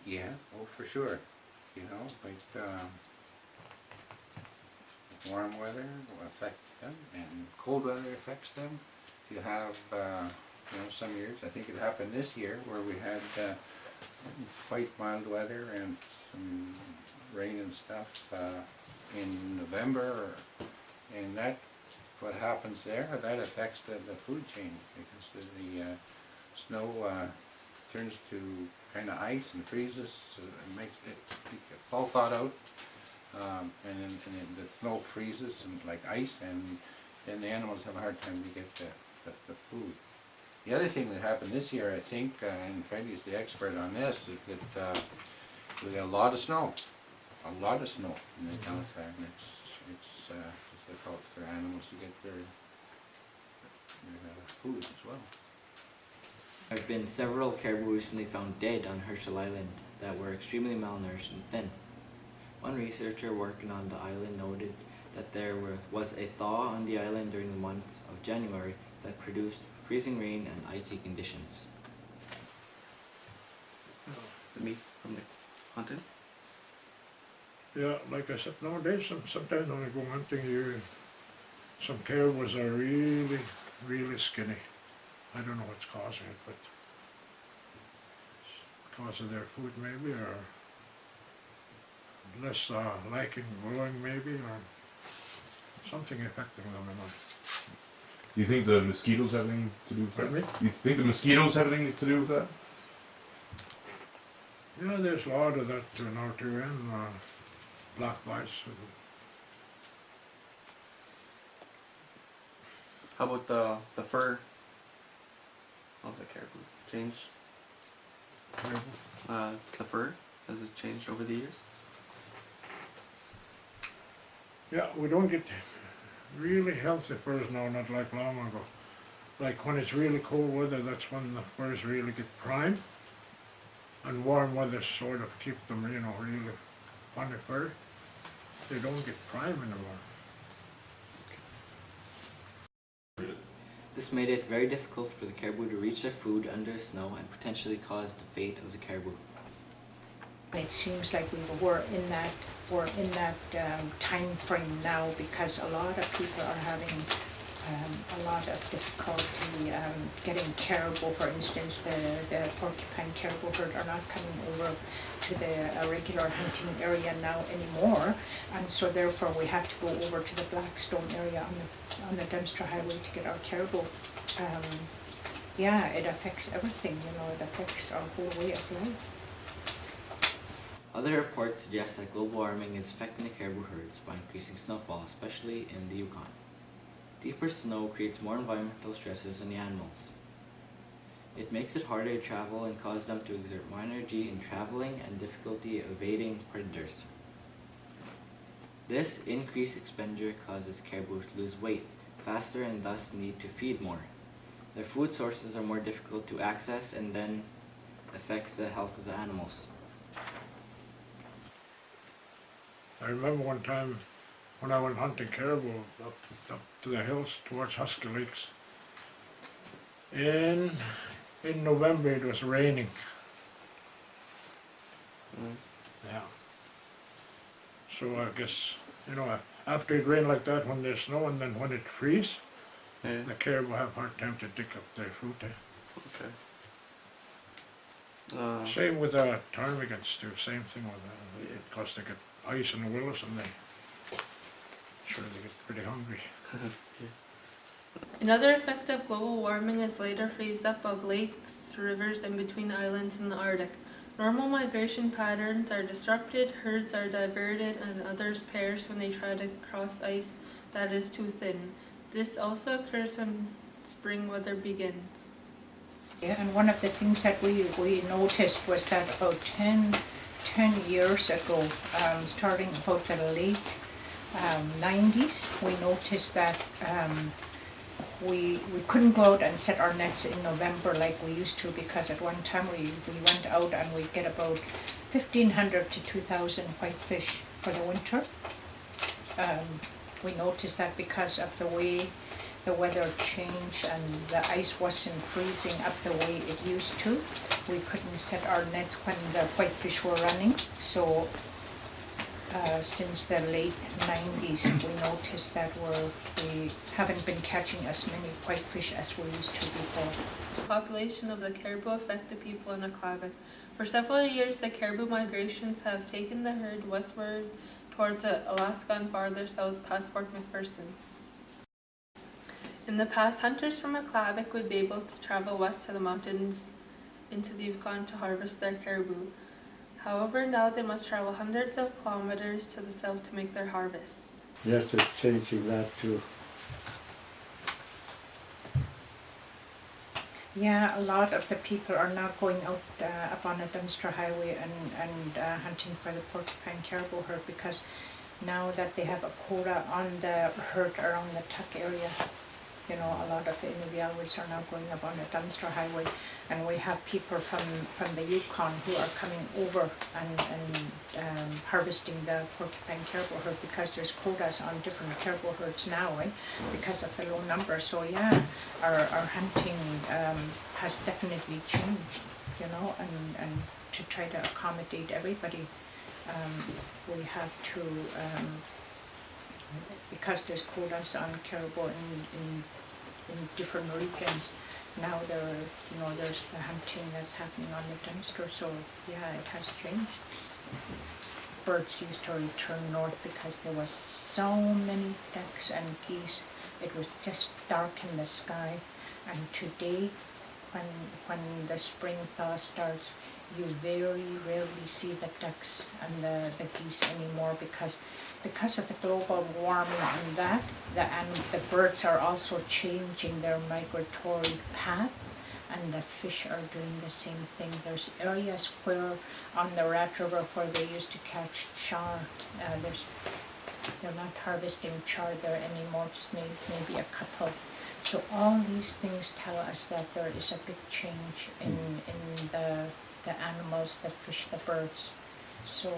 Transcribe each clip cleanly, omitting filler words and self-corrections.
Yeah, oh, for sure. You know, like warm weather will affect them, and cold weather affects them. You have, you know, some years, I think it happened this year, where we had quite mild weather and some rain and stuff in November, and that, what happens there, that affects the food chain, because the snow turns to kind of ice and freezes, so it makes it all thawed out, and then the snow freezes and like ice, and then the animals have a hard time to get the food. The other thing that happened this year, I think, and Freddie's the expert on this, is that we got a lot of snow in the downtown, and it's difficult for animals to get their food as well. There have been several caribou recently found dead on Herschel Island that were extremely malnourished and thin. One researcher working on the island noted that there was a thaw on the island during the month of January that produced freezing rain and icy conditions. The meat from the hunting? Yeah, like I said, nowadays sometimes when we go hunting, some caribous are really, really skinny. I don't know what's causing it, but it's because of their food maybe, or less liking growing maybe, or something affecting them, you know. Do you think the mosquitoes have anything to do with that? Pardon me? You think the mosquitoes have anything to do with that? Yeah, there's a lot of that now too, and black mice. How about the fur of the caribou? Changed? Caribou. The fur, has it changed over the years? Yeah, we don't get really healthy furs now, not like long ago. Like when it's really cold weather, that's when the furs really get prime. And warm weather sort of keep them, you know, really funny fur. They don't get prime anymore. This made it very difficult for the caribou to reach their food under the snow and potentially cause the fate of the caribou. It seems like we're in that time frame now, because a lot of people are having a lot of difficulty getting caribou. For instance, the porcupine caribou herd are not coming over to the regular hunting area now anymore, and so therefore we have to go over to the Blackstone area on the Dempster Highway to get our caribou. Yeah, it affects everything, you know, it affects our whole way of life. Other reports suggest that global warming is affecting the caribou herds by increasing snowfall, especially in the Yukon. Deeper snow creates more environmental stresses on the animals. It makes it harder to travel and causes them to exert more energy in traveling and difficulty evading predators. This increased expenditure causes caribou to lose weight faster and thus need to feed more. Their food sources are more difficult to access and then affects the health of the animals. I remember one time when I went hunting caribou up to the hills towards Husky Lakes. In November it was raining. Yeah. So I guess, you know, after it rained like that, when there's snow and then when it freezes, Yeah. the caribou have a hard time to dig up their food. Okay. Same with the ptarmigans too, same thing with that, because they get ice in the willows and they get pretty hungry. Yeah. Another effect of global warming is later freeze-up of lakes, rivers, and between islands in the Arctic. Normal migration patterns are disrupted, herds are diverted, and others perish when they try to cross ice that is too thin. This also occurs when spring weather begins. Yeah, and one of the things that we noticed was that about 10 years ago, starting about the late 90s, we noticed that we couldn't go out and set our nets in November like we used to, because at one time we went out and we'd get about 1,500 to 2,000 whitefish for the winter. We noticed that because of the way the weather changed and the ice wasn't freezing up the way it used to. we couldn't set our nets when the whitefish were running. So since the late 90s, we noticed that we haven't been catching as many whitefish as we used to before. The population of the caribou affect the people in Aklavik. For several years, the caribou migrations have taken the herd westward towards Alaska and farther south past Fort McPherson. In the past, hunters from Aklavik would be able to travel west to the mountains into the Yukon to harvest their caribou. However, now they must travel hundreds of kilometers to the south to make their harvest. Yes, it's changing that too. Yeah, a lot of the people are now going out up on the Dunster Highway and hunting for the porcupine caribou herd, because now that they have a quota on the herd around the Tuck area, you know, a lot of the Inuvialuits are now going up on the Dunster Highway, and we have people from the Yukon who are coming over and harvesting the porcupine caribou herd, because there's quotas on different caribou herds now, because of the low numbers. So yeah, our hunting has definitely changed, you know, and to try to accommodate everybody, we have to, because there's quotas on caribou in different regions. Now there's the hunting that's happening on the Dunster, so yeah, it has changed. Birds used to return north because there was so many ducks and geese. It was just dark in the sky, and today, when the spring thaw starts, you very rarely see the ducks and the geese anymore, because of the global warming and that, the birds are also changing their migratory path, and the fish are doing the same thing. There's areas where on the Rat River where they used to catch char, they're not harvesting char there anymore, just maybe a couple. So all these things tell us that there is a big change in the animals, the fish, the birds. So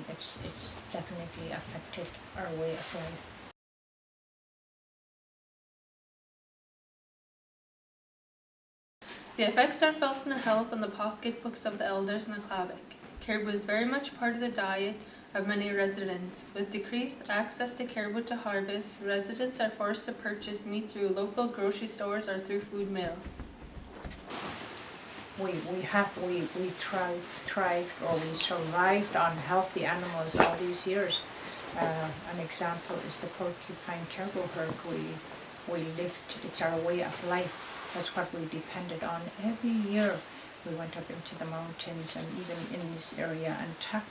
it's definitely affected our way of life. The effects are felt in the health and the pocketbooks of the elders in Aklavik. Caribou is very much part of the diet of many residents. With decreased access to caribou to harvest, residents are forced to purchase meat through local grocery stores or through food mail. We thrived or we survived on healthy animals all these years. An example is the porcupine caribou herd. We lived, it's our way of life. That's what we depended on every year. We went up into the mountains, and even in this area and Tuck,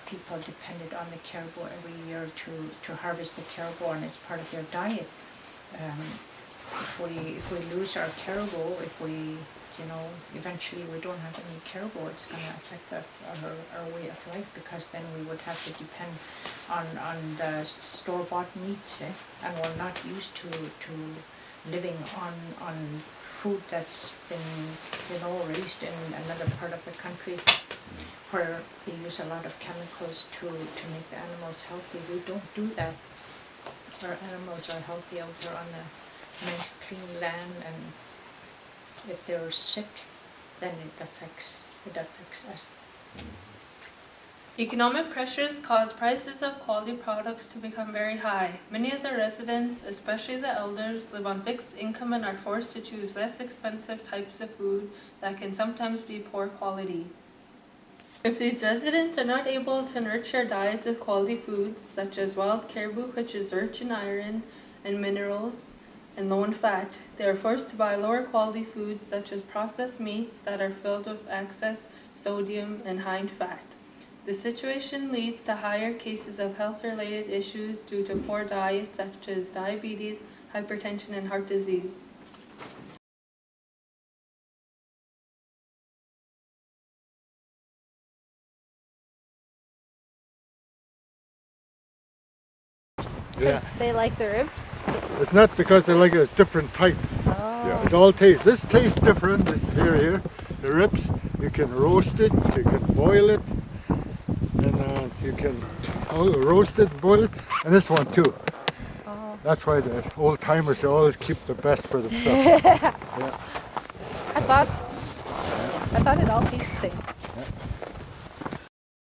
people depended on the caribou every year to harvest the caribou, and it's part of their diet. If we lose our caribou, if we, eventually we don't have any caribou, it's going to affect our way of life, because then we would have to depend on the store-bought meats, and we're not used to living on food that's been, raised in another part of the country where they use a lot of chemicals to make the animals healthy. We don't do that. Our animals are healthy out there on a nice clean land, and if they're sick, then it affects us. Economic pressures cause prices of quality products to become very high. Many of the residents, especially the elders, live on fixed income and are forced to choose less expensive types of food that can sometimes be poor quality. If these residents are not able to enrich their diets with quality foods, such as wild caribou, which is rich in iron and minerals and low in fat, they are forced to buy lower quality foods such as processed meats that are filled with excess sodium and high in fat. The situation leads to higher cases of health-related issues due to poor diet, such as diabetes, hypertension, and heart disease. Yeah. They like the ribs? It's not because they like it, it's different type. Oh. It all tastes. This tastes different. This here. The ribs, you can roast it, you can boil it, and you can roast it, boil it, and this one too. Oh. That's why the old timers always keep the best for themselves. Yeah. I thought I thought it all tastes the same.